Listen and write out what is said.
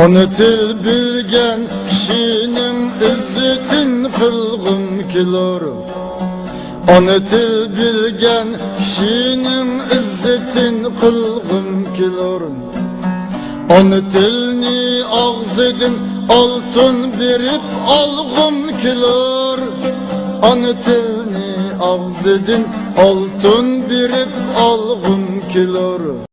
Ana til bilgen kişinin izzetin kılgım kilar. Ana til bilgen kişinin izzetin kılgım kilar. Ana tilni ağzedin altın berip algım kilar. Ana tilni ağzedin altın berip algım kilar.